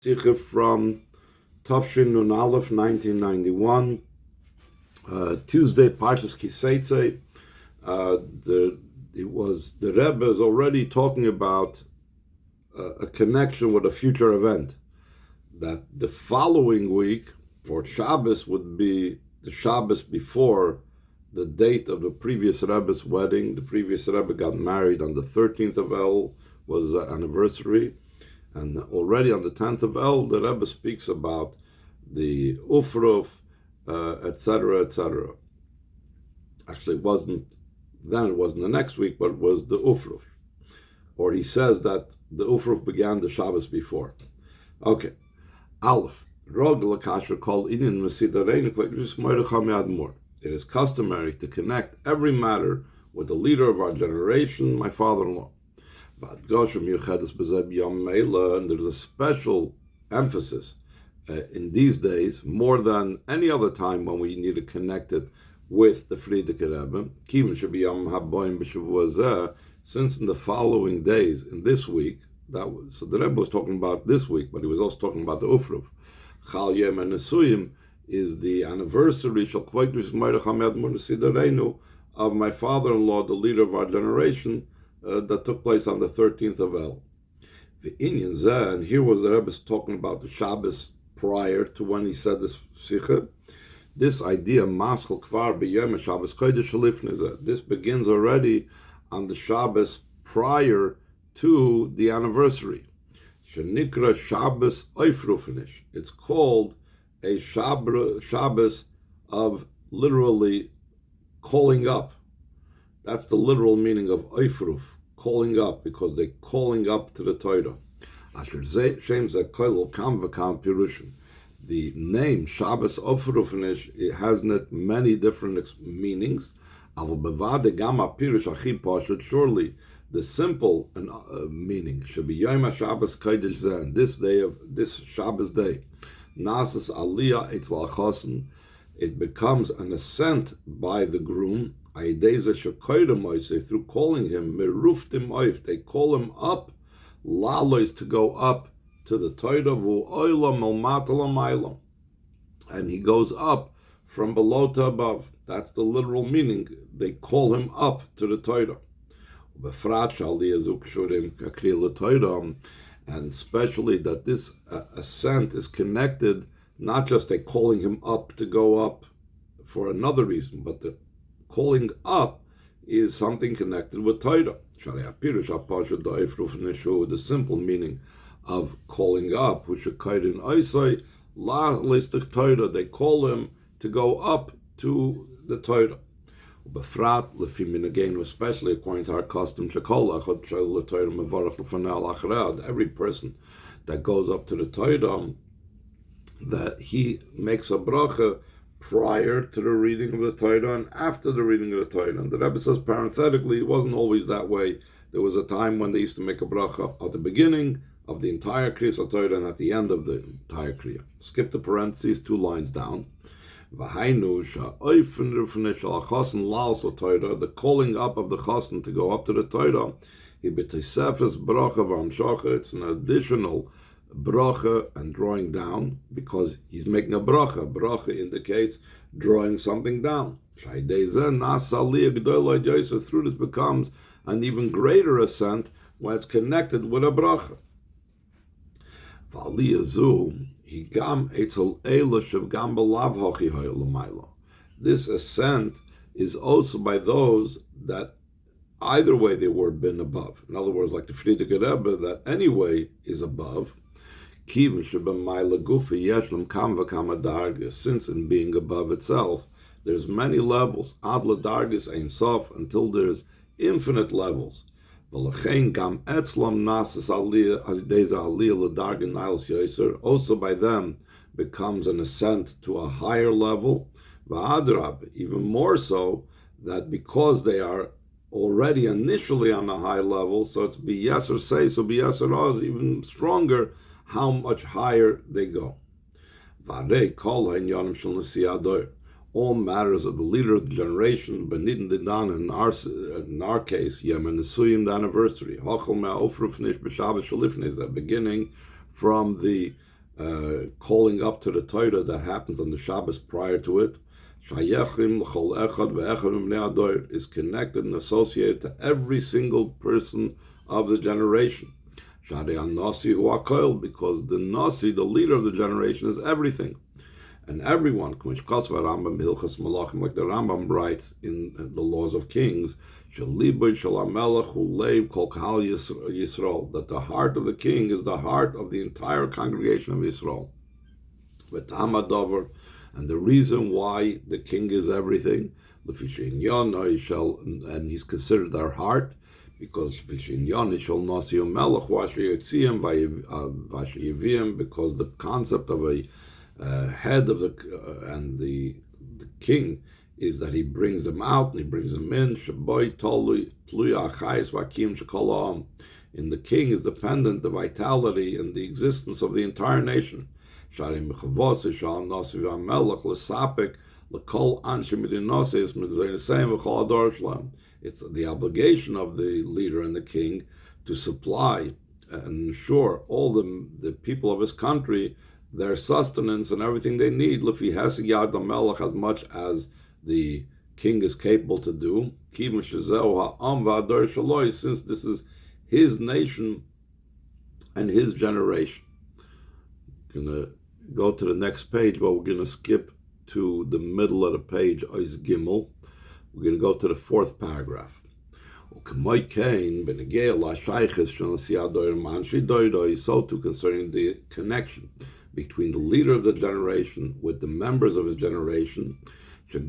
Sicha from Tafshin Nun Aleph, 1991, Tuesday, Parshas Kiseitze. The Rebbe is already talking about a connection with a future event, that the following week, or Shabbos, would be the Shabbos before the date of the previous Rebbe's wedding. The previous Rebbe got married on the 13th of Elul, was the anniversary. And already on the 10th of Elul, the Rebbe speaks about the Ufruf, etc., etc. Actually, it wasn't the next week, but it was the Ufruf. Or he says that the Ufruf began the Shabbos before. Okay. Aleph. Rog l'kasher kol inin mesidareinu kvekris moiracham yadmor. It is customary to connect every matter with the leader of our generation, my father-in-law. And there's a special emphasis in these days, more than any other time when we need to connect it with the Frierdiker Rebbe. Since in the following days, in this week, so the Rebbe was talking about this week, but he was also talking about the Ufruf. Chal Yom HaNesuyim is the anniversary of my father-in-law, the leader of our generation, that took place on the 13th of El. And here was the Rebbe talking about the Shabbos prior to when he said this Sicha. This idea, Maschel Kvar B'Yom Shabbos Kodesh Lifnei, this begins already on the Shabbos prior to the anniversary. Shenikra Shabbos Oifrufenish. It's called a Shabbos of literally calling up. That's the literal meaning of Oifruf, calling up, because they're calling up to the Torah. The name Shabbos Oifrufenish, it has many different meanings. Surely the simple meaning should be Yom Shabbos Kodesh Zen, this Shabbos day. Nasas Aliyah Eitzel Achosen, it becomes an ascent by the groom. Through calling him, Meruftim Oif, they call him up, Lalois, to go up to the Torah, and he goes up from below to above. That's the literal meaning. They call him up to the Torah. And especially that this ascent is connected, not just a calling him up to go up for another reason, but the calling up is something connected with Torah. The simple meaning of calling up, which they call him to go up to the Torah. Especially according to our custom, every person that goes up to the Torah, that he makes a bracha prior to the reading of the Torah and after the reading of the Torah. And the Rebbe says parenthetically, it wasn't always that way. There was a time when they used to make a bracha at the beginning of the entire Kriyas HaTorah and at the end of the entire Kriya. Skip the parentheses, 2 lines down. The calling up of the chassan to go up to the Torah, it's an additional bracha and drawing down, because he's making a bracha. Bracha indicates drawing something down. Through this becomes an even greater ascent when it's connected with a bracha. This ascent is also by those that either way they were been above. In other words, like the Frierdiker Rebbe, that anyway is above. Since in being above itself, there's many levels. Adla dargis ein sof, until there's infinite levels. Also by them becomes an ascent to a higher level. Even more so, that because they are already initially on a high level, so it's biyeser say, so biyeser oz, even stronger, how much higher they go. All matters of the leader of the generation, Benidin Didan, in our case, Yom HaNesuyim, the anniversary, that beginning from the calling up to the Torah that happens on the Shabbos prior to it, is connected and associated to every single person of the generation. Because the Nasi, the leader of the generation, is everything. And everyone, like the Rambam writes in the Laws of Kings, that the heart of the king is the heart of the entire congregation of Yisrael. And the reason why the king is everything, and he's considered our heart, because because the concept of a head of the and the king is that he brings them out and he brings them in. In the king is dependent the vitality and the existence of the entire nation. It's the obligation of the leader and the king to supply and ensure all the people of his country their sustenance and everything they need, as much as the king is capable to do, since this is his nation and his generation. I'm going to go to the next page, but we're going to skip to the middle of the page, Ois Gimel. We're going to go to the fourth paragraph. So too concerning the connection between the leader of the generation with the members of his generation, that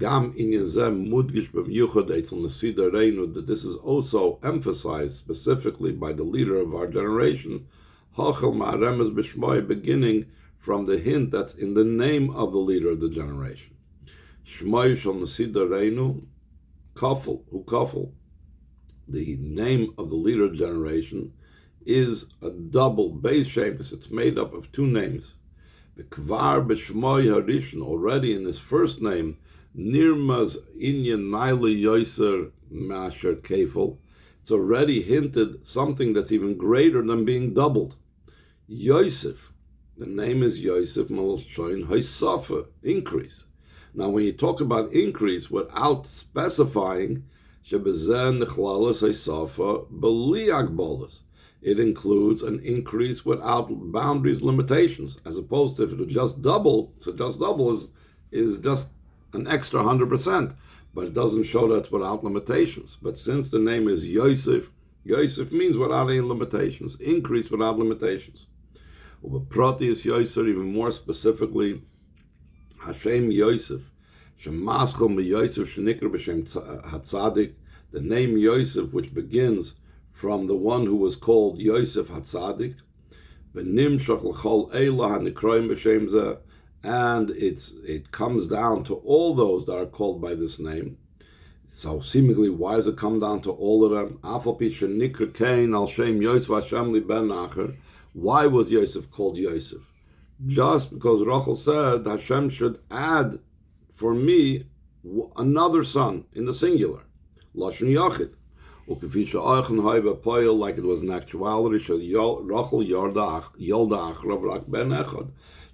this is also emphasized specifically by the leader of our generation, beginning from the hint that's in the name of the leader of the generation. The name of the leader of the generation is a double base shameless. It's made up of two names. The Kvar B'Shmoy Harishon, already in his first name, Nirmaz Inyan Naila Yoiser Masher Kefel, it's already hinted something that's even greater than being doubled. Yosef, the name is Yosef Malshoin Haisafa, increase. Now, when you talk about increase without specifying, Shebezen Nechlalas Haisafa Beli Agbolas, it includes an increase without boundaries, limitations, as opposed to if it would just double. So just double is just an extra 100%, but it doesn't show that's without limitations. But since the name is Yosef, Yosef means without any limitations, increase without limitations. Prati is Yosef, even more specifically, Hashem Yosef, Shemaschol me Yosef Shenikr b'Shem Hatzadik, the name Yosef, which begins from the one who was called Yosef Hatzadik, and it comes down to all those that are called by this name. So seemingly, why does it come down to all of them? Why was Yosef called Yosef? Just because Rachel said Hashem should add for me another son in the singular, Lashon Yachid. Like it was in actuality,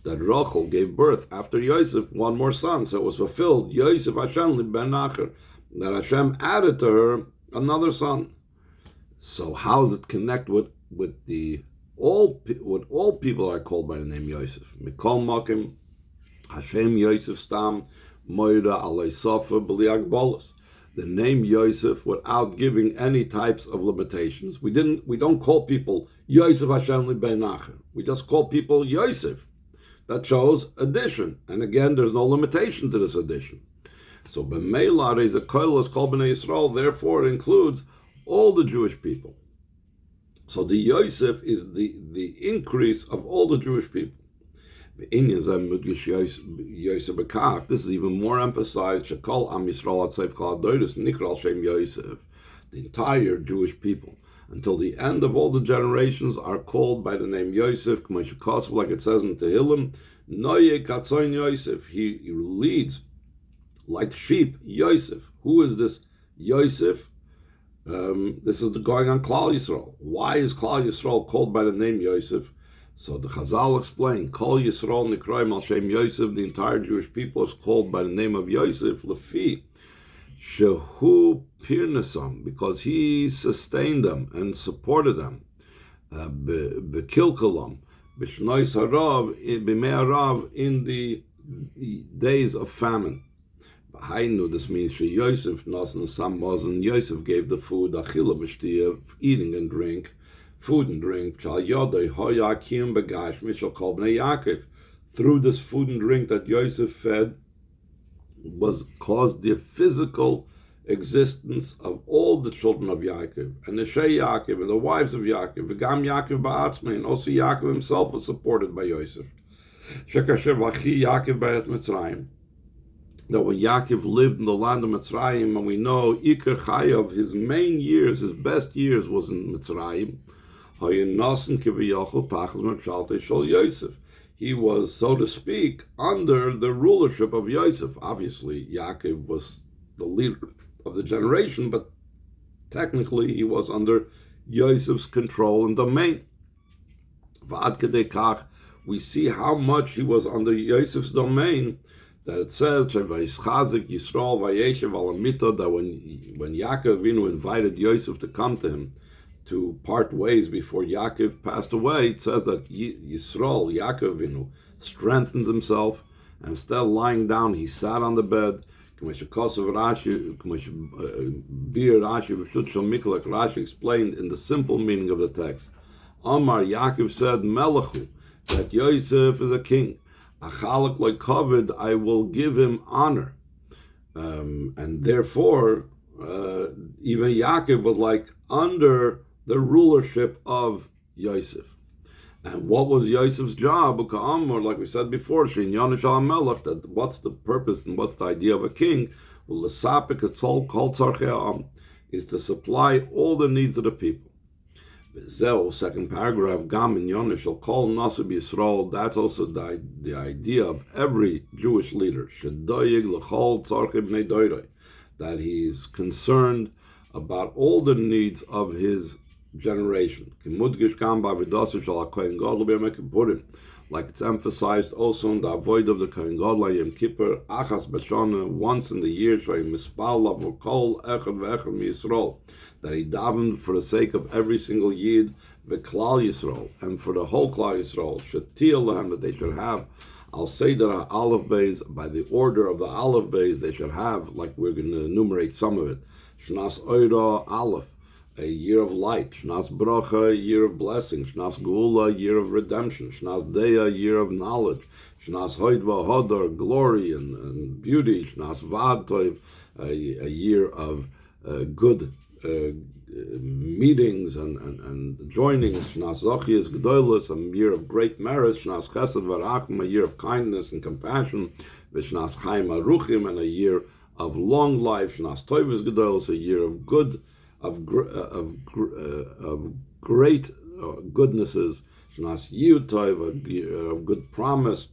that Rachel gave birth after Yosef one more son, so it was fulfilled. Yosef Hashem ben Nacher, that Hashem added to her another son. So how does it connect with all people are called by the name Yosef? Mikol Makim Hashem Yosef Stam Moira Alei Sofa B'li Agbolos. The name Yosef without giving any types of limitations. We don't call people Yosef Hashem ben Nacher. We just call people Yosef. That shows addition. And again, there's no limitation to this addition. So B'meila is a koilos kol b'nei Yisrael, therefore it includes all the Jewish people. So the Yosef is the increase of all the Jewish people. This is even more emphasized. Shekol Am Yisrael Atzeif Kol Adoros Nikral Shem Yosef. The entire Jewish people, until the end of all the generations, are called by the name Yosef. Like it says in Tehillim, Noye Katzoin Yosef. He leads like sheep. Yosef. Who is this Yosef? This is going on Klal Yisrael. Why is Klal Yisrael called by the name Yosef? So the Chazal explained, Kol Yisrael Nikroim al Shem Yosef, the entire Jewish people is called by the name of Yosef, Lefi, Shehu Pirnesam, because he sustained them and supported them, Bekilkalam, B'shnois Harav, B'mei Harav, in the days of famine. Hainu, this means She Yosef, Nasan Sam Mazen, Yosef gave the food, Achila B'shtia, eating and drink, food and drink, through this food and drink that Yosef fed was caused the physical existence of all the children of Yaakov, and the Shei Yaakov, and the wives of Yaakov, V'gam Yaakov Ba'atzmei, and also Yaakov himself was supported by Yosef. Shekasher Vachi Yaakov B'eret Mitzrayim, that when Yaakov lived in the land of Mitzrayim, and we know Iker Chayav, his main years, his best years was in Mitzrayim, he was, so to speak, under the rulership of Yosef. Obviously, Yaakov was the leader of the generation, but technically he was under Yosef's control and domain. We see how much he was under Yosef's domain, that it says that when Yaakov Avinu invited Yosef to come to him, to part ways before Yaakov passed away, it says that Yisrael, Yaakov Avinu, strengthened himself, and instead of lying down, he sat on the bed. Rashi explained in the simple meaning of the text. Amar, Yaakov said, Melechu, that Yosef is a king. Achalak like covered, I will give him honor. And therefore, even Yaakov was like under the rulership of Yosef. And what was Yosef's job? Like we said before, that what's the purpose and what's the idea of a king? Is to supply all the needs of the people. Second paragraph, Gam in Yonish shall call Nasib Yisrael. That's also the idea of every Jewish leader. That he's concerned about all the needs of his generation. Like it's emphasized also in the avoid of the Kohen Gadol Yom Kippur, Achas B'Shana, once in the year, that he davened for the sake of every single Yid, V'Klal Yisrael, and for the whole Klal Yisrael, that they should have. I'll say that Aleph Beis, by the order of the Aleph Beis, they should have, like we're going to enumerate some of it. Shnas Oira Aleph, a year of light. Shnas Bracha, a year of blessing. Shnas Geula, a year of redemption. Shnas Deya, a year of knowledge. Shnas Hoidva Hodor, glory and beauty. Shnas Vad Toiv, a year of good meetings and joinings. Shnas Zochias Gdoilus, a year of great merit. Shnas Chesed Varachim, a year of kindness and compassion. V'Shnas Chaim Aruchim, and a year of long life. Shnas Toivus Gdoilus, a year of good, of great goodnesses. Shnas Yud Toiv, a year of good promise.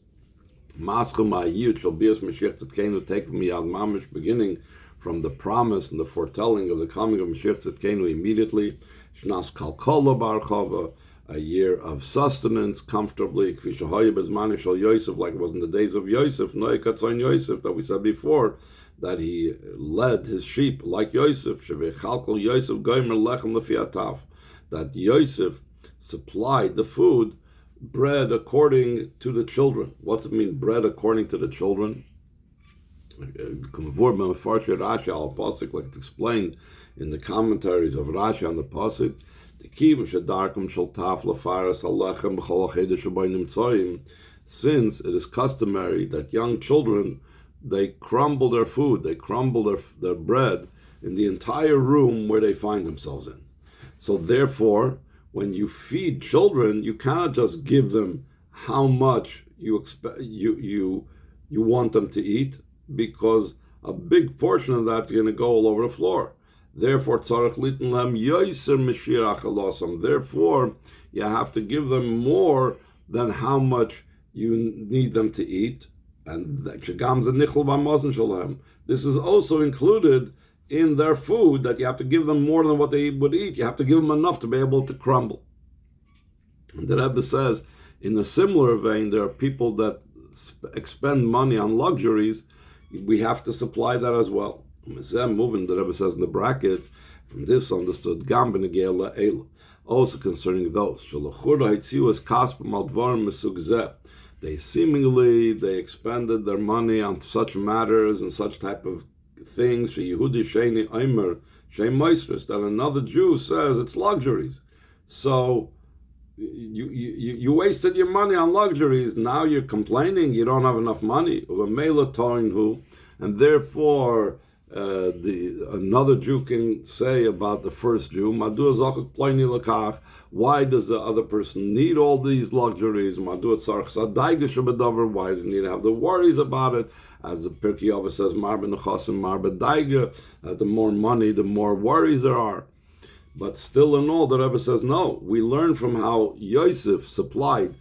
Maschem Yud shall be as Mashiach Tzidkenu, take from me ad mamish, beginning from the promise and the foretelling of the coming of Mashiach Tzidkenu immediately. Shnas Kalkola Bar Chava, a year of sustenance comfortably. Kfi shehoya bezmanu shel Yosef, like it was in the days of Yosef, Noy Katzon Yosef, that we said before, that he led his sheep like Yosef. Shevechalkol Yosef goymer lechem lefi ataf, that Yosef supplied the food, bread according to the children. What's it mean, bread according to the children? Like it's explained in the commentaries of Rashi on the pasuk, since it is customary that young children, they crumble their food, they crumble their bread in the entire room where they find themselves in. So therefore, when you feed children, you cannot just give them how much you expect you want them to eat, because a big portion of that is going to go all over the floor. Therefore, therefore, you have to give them more than how much you need them to eat. And this is also included in their food, that you have to give them more than what they would eat. You have to give them enough to be able to crumble. And the Rebbe says, In a similar vein, there are people that expend money on luxuries. We have to supply that as well. Moving, the Rebbe says in the brackets, from this understood Gam b'negei Elul, also concerning those. They expended their money on such matters and such type of things. That another Jew says it's luxuries. So you wasted your money on luxuries. Now you're complaining you don't have enough money. And therefore, another Jew can say about the first Jew, why does the other person need all these luxuries? Why does he need to have the worries about it? As the Pirkei Avos says, the more money, the more worries there are. But still in all, the Rebbe says, no, we learn from how Yosef supplied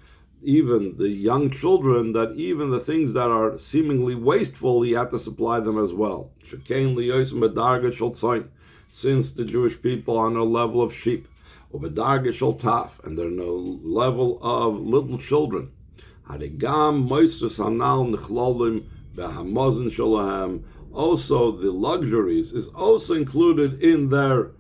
even the young children, that even the things that are seemingly wasteful, he had to supply them as well. Since the Jewish people are on a level of sheep, and they're on a level of little children. Also, the luxuries is also included in their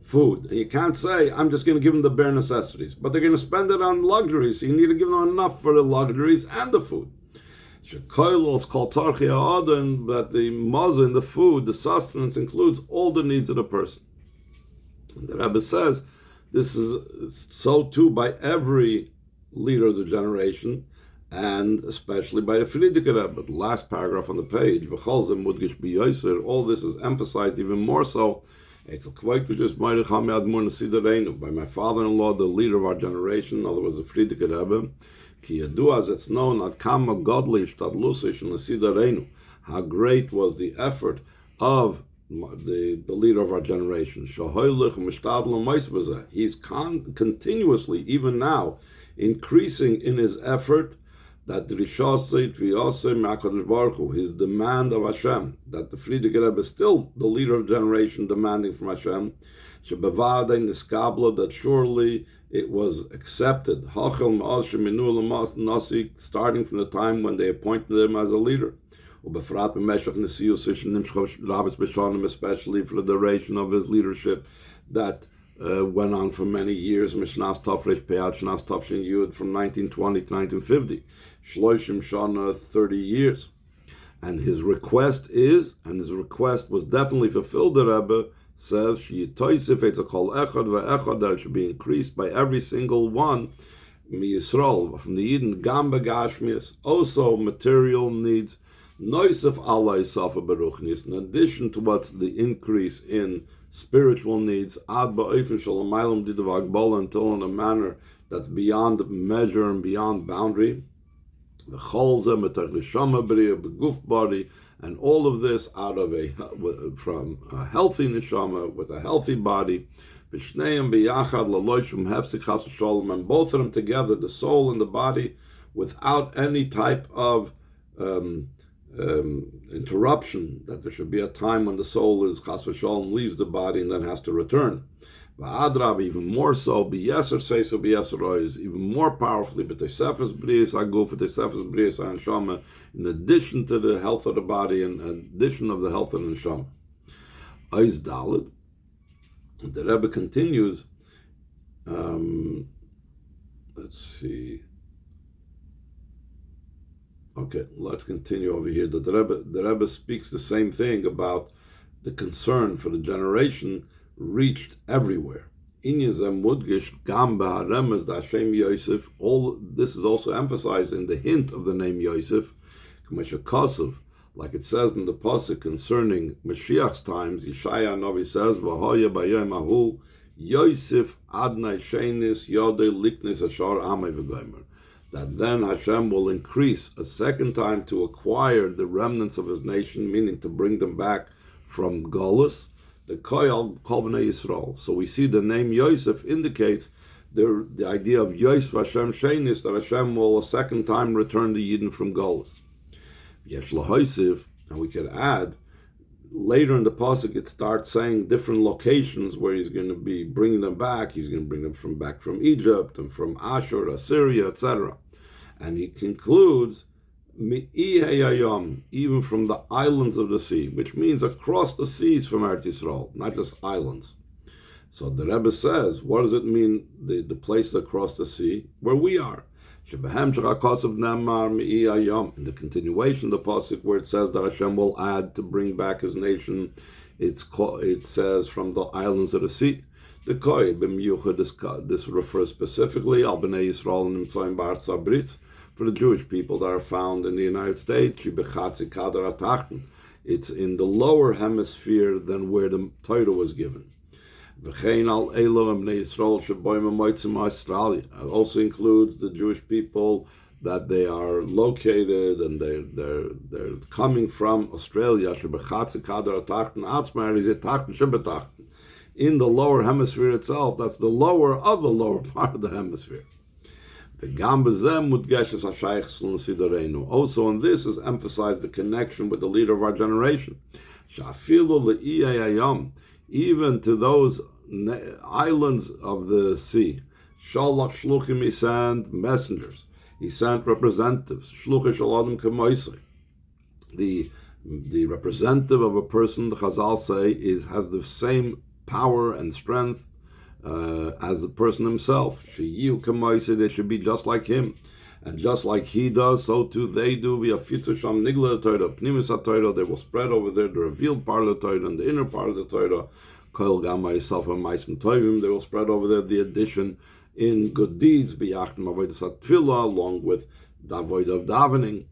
food. And you can't say, I'm just going to give them the bare necessities, but they're going to spend it on luxuries, so you need to give them enough for the luxuries and the food. That the mazon, the food, the sustenance includes all the needs of the person. And the Rebbe says, this is so too by every leader of the generation, and especially by a Frierdiker Rebbe. The last paragraph on the page, all this is emphasized even more so by my father-in-law, the leader of our generation, in other words, the Frierdiker Rebbe. As it's known, how great was the effort of the leader of our generation. He's continuously, even now, increasing in his effort, that his demand of Hashem, that the Frierdiker Rebbe is still the leader of the generation demanding from Hashem, that surely it was accepted, starting from the time when they appointed him as a leader, especially for the duration of his leadership that went on for many years, from 1920 to 1950. Shloshim Shana, 30 years. And his request was definitely fulfilled, the Rebbe says, that it should be increased by every single one, from the Yidden, Gamba Gashmias, also material needs, in addition to what's the increase in spiritual needs, until in a manner that's beyond measure and beyond boundary. The body, and all of this out of from a healthy neshama with a healthy body, and both of them together, the soul and the body, without any type of interruption, that there should be a time when the soul is chas v'sholem, leaves the body and then has to return. Even more so, even more powerfully, in addition to the health of the body and addition of the health of the neshama. The Rebbe continues, let's see. Okay, let's continue over here. The Rebbe speaks the same thing about the concern for the generation reached everywhere. All this is also emphasized in the hint of the name Yosef, like it says in the pasuk concerning Mashiach's times. Yeshaya Novi says, "V'hoya b'yom ahu Yosef adnai shenis yodei liknis ashar amei v'gomer." That then Hashem will increase a second time to acquire the remnants of his nation, meaning to bring them back from Golus, the Koyal Kol Bnei Yisrael. So we see the name Yosef indicates the idea of Yosef Hashem Shenis, that Hashem will a second time return the Yidden from Golus. Yesh Lahoisif, and we could add, later in the pasuk it starts saying different locations where he's going to be bringing them back. He's going to bring them back from Egypt and from Ashur, Assyria, etc. And he concludes, even from the islands of the sea, which means across the seas from Eretz Yisrael, not just islands. So the Rebbe says, what does it mean, the place across the sea, where we are? In the continuation of the pasuk where it says that Hashem will add to bring back His nation, it says from the islands of the sea. This refers specifically al bnei Yisrael and Nimtzaim b'Aretz Habrit, for the Jewish people that are found in the United States. It's in the lower hemisphere than where the Torah was given. It also includes the Jewish people that they are located and they're coming from Australia. In the lower hemisphere itself, that's the lower of the lower part of the hemisphere. Also, in this is emphasized the connection with the leader of our generation. Even to those islands of the sea, Shalach Shluchim, he sent messengers, he sent representatives. The representative of a person, the Chazal say, has the same power and strength as the person himself. They should be just like him. And just like he does, so too they do. They will spread over there the revealed part of the Torah and the inner part of the Torah. They will spread over there the addition in good deeds, along with the avoid of davening.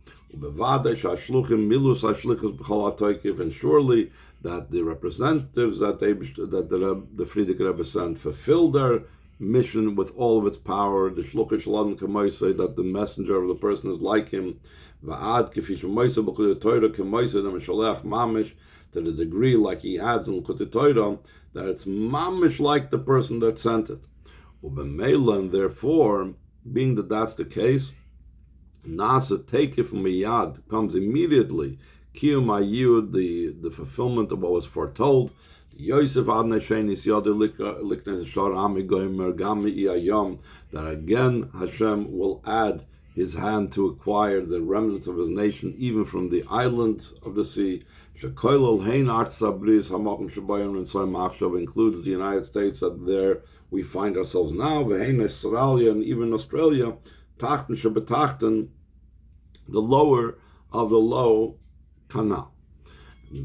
And surely that the representatives that the Frierdiker Rebbe sent fulfill their mission with all of its power. The shluchah shalom k'moisei, that the messenger of the person is like him. Va'ad k'fi shemoisei b'chut Torah k'moisei dem sholech mamish, to the degree like he adds in L'chut Torah that it's mamish like the person that sent it. U'b'meila, and therefore, being that that's the case, nasa teikif miyad comes immediately. Kiyum ayud, the fulfillment of what was foretold. Yosef Adnei Shenis Yod Liknes Shor Ami Goimer Gami Iyayom, that again Hashem will add His hand to acquire the remnants of His nation, even from the islands of the sea. Shekoilol Hein Arts Sabris Hamakim Shabayim and Soy Machshav includes the United States, that there we find ourselves now. Vehein Australia and even Australia, Tachten Shabatachten, the lower of the low canal.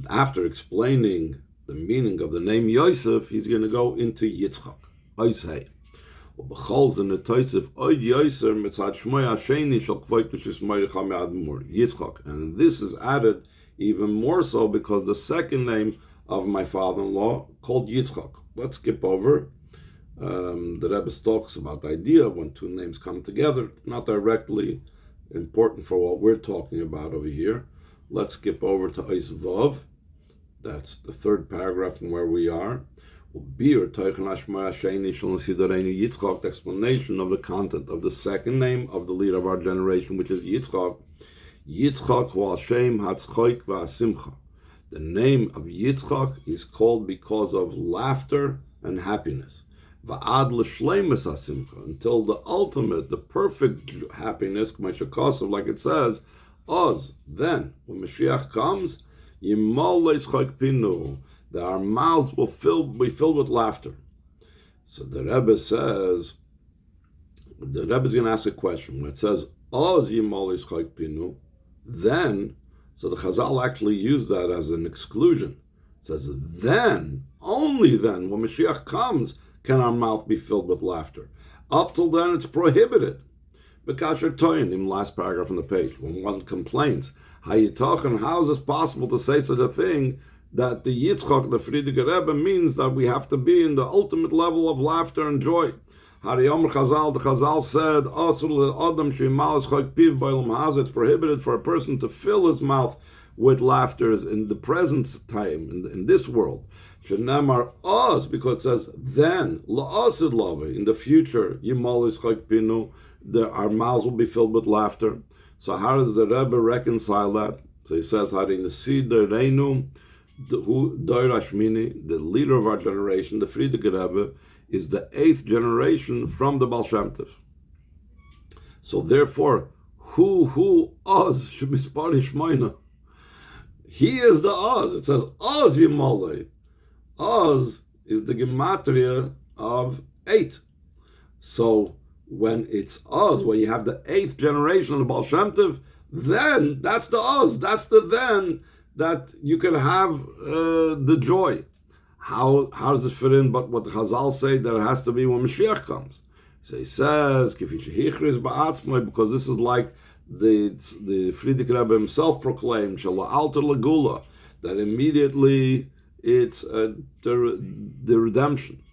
After explaining the meaning of the name Yosef, he's going to go into Yitzchak. Oishei. Yitzchak. And this is added even more so because the second name of my father-in-law called Yitzchak. Let's skip over. The Rebbe talks about the idea of when two names come together. Not directly important for what we're talking about over here. Let's skip over to Ois Vav. That's the third paragraph from where we are. Yitzchak, the explanation of the content of the second name of the leader of our generation, which is Yitzchak. Yitzchak hu Hashem hatzchoik v'asimcha. The name of Yitzchak is called because of laughter and happiness. Va'ad l'shleimus hasimcha, until the ultimate, the perfect happiness, like it says, Oz, then, when Mashiach comes, that our mouths will be filled with laughter. So the Rebbe says, the Rebbe is going to ask a question. When it says, Oz pinu, then, so the Chazal actually used that as an exclusion. It says, then, only then, when Mashiach comes, can our mouth be filled with laughter. Up till then, it's prohibited. Bekasher Toyin, in the last paragraph on the page, when one complains, how is this possible to say such a thing, that the Yitzchak, the Frierdiker Rebbe, means that we have to be in the ultimate level of laughter and joy. Hariyom Chazal, the Chazal said, it's prohibited for a person to fill his mouth with laughter in the present time, in this world. Shenamar us, because it says, then, la'asid love, in the future, Yimal Yitzchak Pinu, our mouths will be filled with laughter. So how does the Rebbe reconcile that? So he says, the leader of our generation, the Frierdiker Rebbe, is the 8th generation from the Baal Shem Tov. So therefore, Who Oz Shemispari Shmoina. He is the Oz. It says Oz Yimole. Oz is the gematria of 8. So when it's Oz, when you have the 8th generation of the Baal Shem Tov, then that's the Oz. That's the then that you can have the joy. How does this fit in? But what the Chazal say that it has to be when Mashiach comes. So he says, because this is like the Frierdiker Rebbe himself proclaimed, Alter Lagula, that immediately it's the redemption.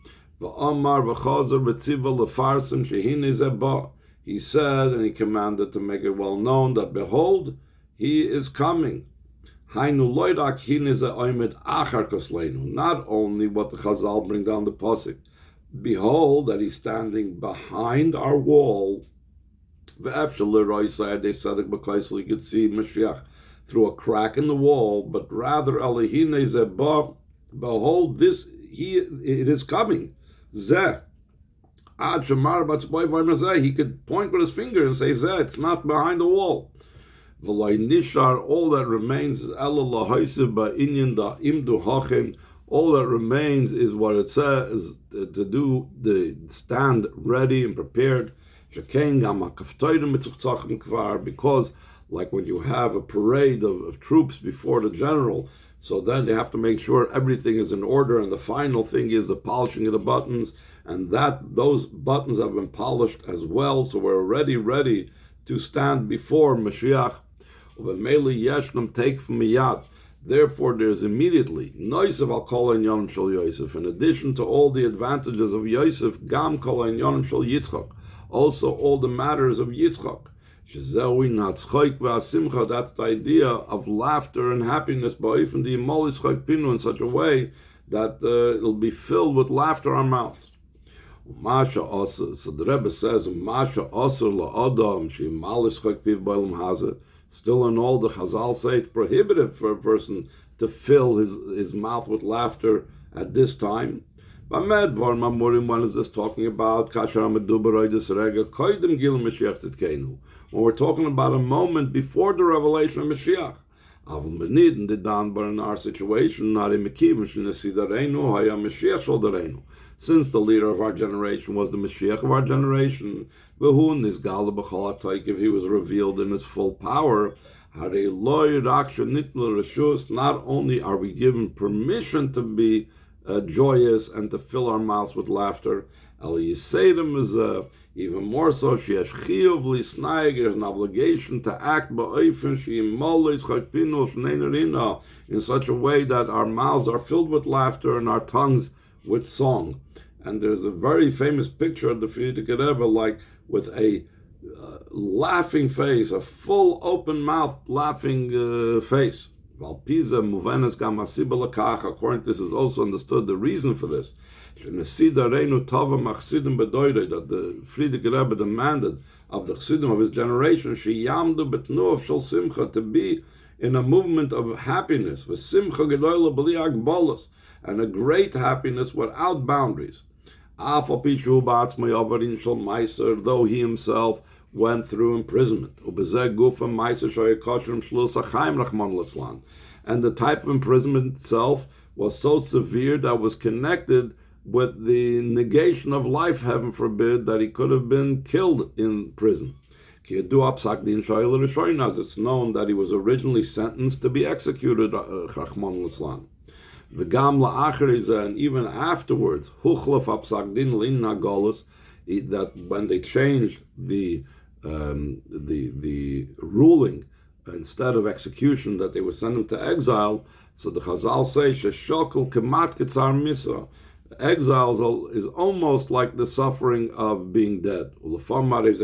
He said, and he commanded to make it well known that behold, he is coming. Not only what the Chazal bring down the pasuk, behold that he's standing behind our wall. They said you could see Mashiach through a crack in the wall, but rather behold, it is coming. Zeh. He could point with his finger and say, Zeh, it's not behind the wall. All that remains is all that remains is what it says to do, the stand ready and prepared. Because like when you have a parade of troops before the general, so then they have to make sure everything is in order, and the final thing is the polishing of the buttons, and that those buttons have been polished as well, so we're already ready to stand before Mashiach. Take from Miyad. Therefore, there's immediately Noisav al Kol Inyanim Shel Yosef. In addition to all the advantages of Yosef, Gam Kol Inyanim Shel Yitzchak. Also, all the matters of Yitzchak. That's the idea of laughter and happiness. In such a way that it'll be filled with laughter on mouths. So the Rebbe says, still in all the Chazal say it's prohibited for a person to fill his mouth with laughter at this time. When is this talking about? When we're talking about a moment before the revelation of Mashiach. But in our situation, since the leader of our generation was the Mashiach of our generation, if he was revealed in his full power, not only are we given permission to be joyous and to fill our mouths with laughter, even more so, there's an obligation to act in such a way that our mouths are filled with laughter and our tongues with song. And there's a very famous picture of the Frierdiker Rebbe, like with a laughing face, a full open mouth laughing face. According to this is also understood the reason for this. That the Frierdiker Rebbe demanded of the Chassidim of his generation to be in a movement of happiness, with Simcha and a great happiness without boundaries. Though he himself went through imprisonment. And the type of imprisonment itself was so severe that was connected with the negation of life, heaven forbid, that he could have been killed in prison. It's known that he was originally sentenced to be executed, and even afterwards, that when they changed the ruling, instead of execution, that they would send him to exile. So the Chazal say, exile is almost like the suffering of being dead. Sometimes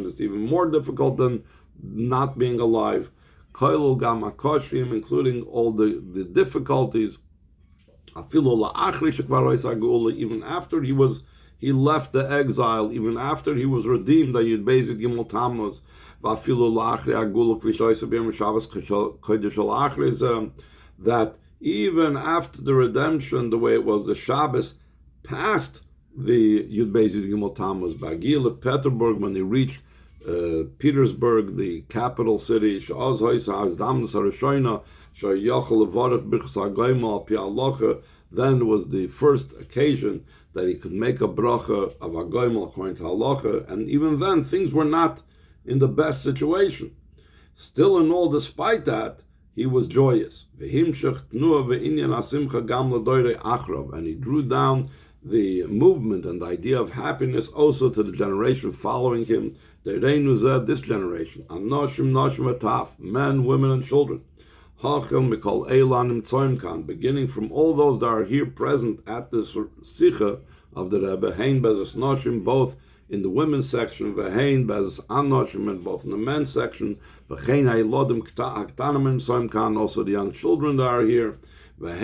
it's even more difficult than not being alive, including all the difficulties. Even after he left the exile, even after he was redeemed, that even after the redemption, the way it was, the Shabbos past the Yud Beis Yud Gimel Tammuz, Bagil Peterburg, when he reached Petersburg, the capital city. Then was the first occasion that he could make a bracha of Agoimel according to halacha, and even then things were not in the best situation. Still and all, despite that, he was joyous. And he drew down the movement and the idea of happiness also to the generation following him, this generation, men, women, and children. Beginning from all those that are here present at this Sicha of the Rebbe, both in the women's section, and both in the men's section, also the young children that are here. They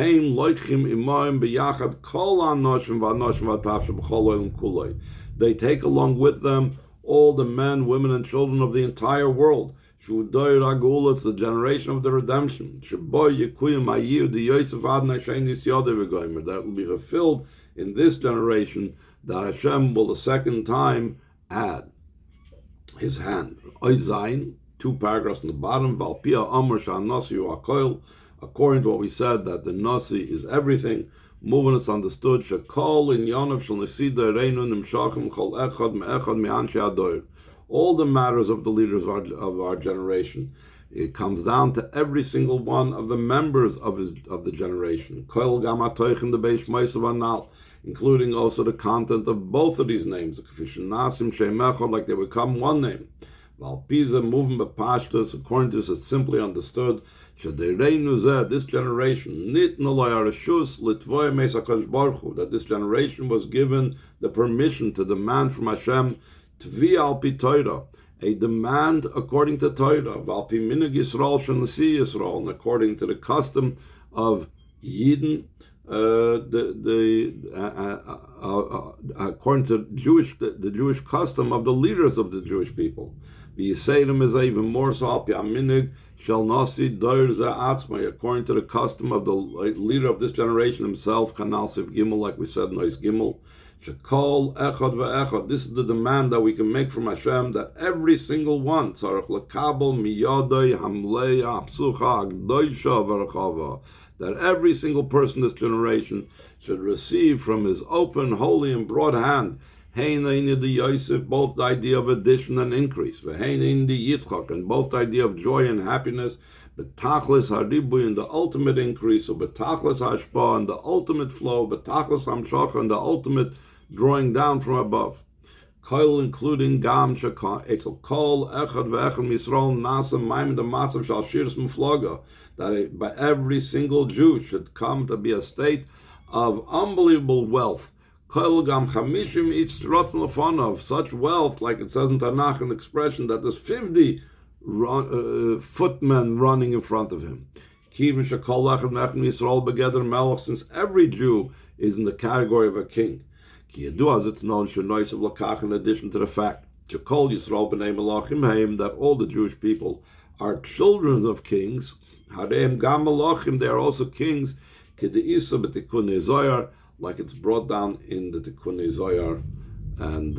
take along with them all the men, women, and children of the entire world. It's the generation of the redemption. That will be fulfilled in this generation, that Hashem will the second time add his hand. Oizain, 2 paragraphs on the bottom, according to what we said, that the Nasi is everything. Moving it's understood, all the matters of the leaders of our generation. It comes down to every single one of the members of the generation, including also the content of both of these names, like they become one name. Moving b'pashtus, according to this, it's simply understood this generation, that this generation was given the permission to demand from Hashem a demand according to Torah, and according to the custom of Yidden, according to the Jewish custom of the leaders of the Jewish people. The Yisayim is even more so, according to the custom of the leader of this generation himself, Kanal Sif Gimel, like we said, Nois Gimel. Shekol echad ve'echad. This is the demand that we can make from Hashem, that every single one, tzarech lekabel miyadei hamlei hapsucha agdoisha v'rechava, that every single person in this generation should receive from his open, holy, and broad hand, Heina the Yosef, both the idea of addition and increase, Veheina the Yitzchak, and both the idea of joy and happiness, Betachlis haribu, and the ultimate increase, or Betachlis hashpa, and the ultimate flow, Betachlis hamshach, and the ultimate drawing down from above. Kol, including Gam Shaka, Etel Kol, Echad Ve'echad Misrael, Nasa, Maim, the Matzav Shal Shirs Muflaga, that by every single Jew should come to be a state of unbelievable wealth. Kol Gam Chamishim, each Strotzim Lefonov, such wealth, like it says in Tanakh, an expression that there's 50 footmen running in front of him. Kivin Shakol Echad Ve'echad Misrael Begeder Melech, since every Jew is in the category of a king. As it's known, in addition to the fact that all the Jewish people are children of kings, they are also kings, like it's brought down in the Tikkun Zohar. And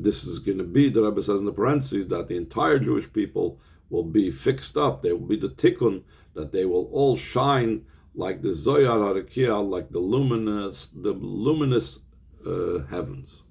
this is going to be, the Rebbe says in the parentheses, that the entire Jewish people will be fixed up. They will be the Tikkun, that they will all shine like the Zohar Harakia, like the luminous heavens.